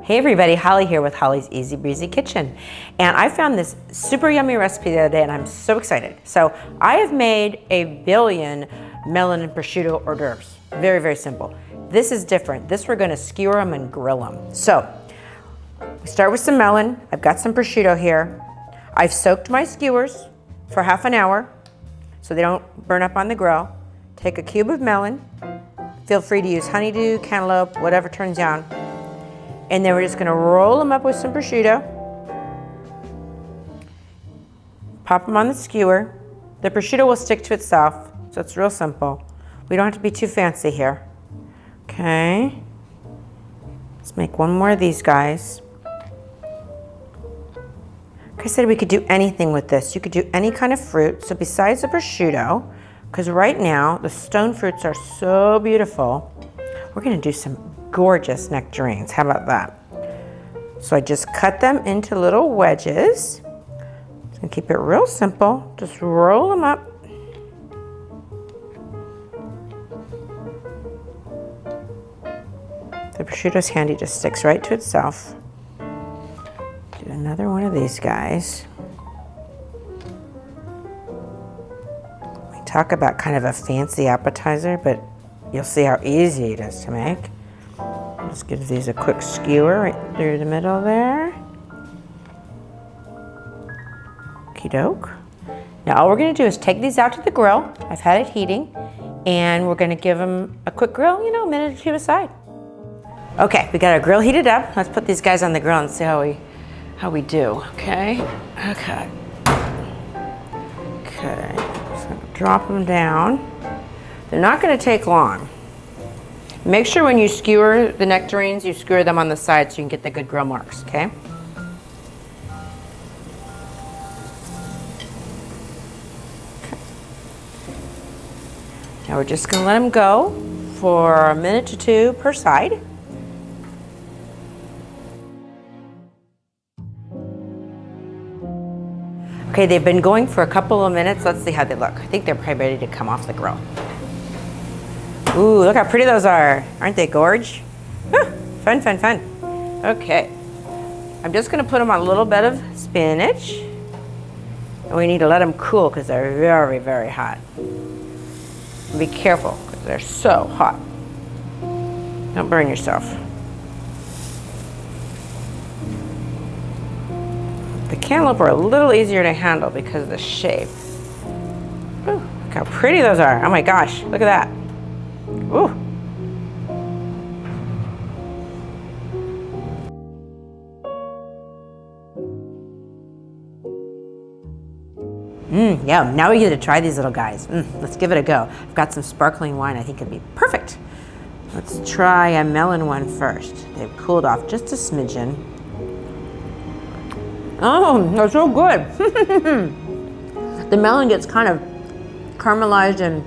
Hey everybody, Holly here with Holly's Easy Breezy Kitchen. And I found this super yummy recipe the other day and I'm so excited. So I have made a billion melon and prosciutto hors d'oeuvres. Very, very simple. This is different. This we're gonna skewer them and grill them. So we start with some melon. I've got some prosciutto here. I've soaked my skewers for half an hour so they don't burn up on the grill. Take a cube of melon. Feel free to use honeydew, cantaloupe, whatever turns you on. And then we're just gonna roll them up with some prosciutto. Pop them on the skewer. The prosciutto will stick to itself, so it's real simple. We don't have to be too fancy here. Okay. Let's make one more of these guys. Like I said, we could do anything with this. You could do any kind of fruit. So besides the prosciutto, because right now the stone fruits are so beautiful, we're gonna do some gorgeous nectarines. How about that? So I just cut them into little wedges. Just gonna keep it real simple. Just roll them up. The prosciutto's handy, just sticks right to itself. Do another one of these guys. We talk about kind of a fancy appetizer, but you'll see how easy it is to make. Just give these a quick skewer right through the middle there. Okie doke. Now all we're gonna do is take these out to the grill. I've had it heating, and we're gonna give them a quick grill, you know, a minute or two aside. Okay, we got our grill heated up. Let's put these guys on the grill and see how we do, okay? Okay. Okay, just gonna drop them down. They're not gonna take long. Make sure when you skewer the nectarines, you skewer them on the side so you can get the good grill marks, okay? Now we're just gonna let them go for a minute to two per side. Okay, they've been going for a couple of minutes. Let's see how they look. I think they're probably ready to come off the grill. Ooh, look how pretty those are. Aren't they gorge? Fun, fun, fun. Okay. I'm just gonna put them on a little bit of spinach. And we need to let them cool because they're very, very hot. Be careful because they're so hot. Don't burn yourself. The cantaloupe are a little easier to handle because of the shape. Ooh, look how pretty those are. Oh my gosh, look at that. Ooh. Yeah, now we get to try these little guys. Let's give it a go. I've got some sparkling wine. I think it'd be perfect. Let's try a melon one first. They've cooled off just a smidgen. Oh, they're so good. The melon gets kind of caramelized and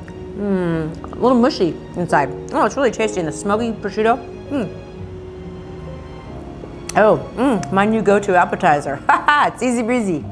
a little mushy inside. Oh, it's really tasty. And the smoky prosciutto. Oh, my new go-to appetizer. Haha, it's easy breezy.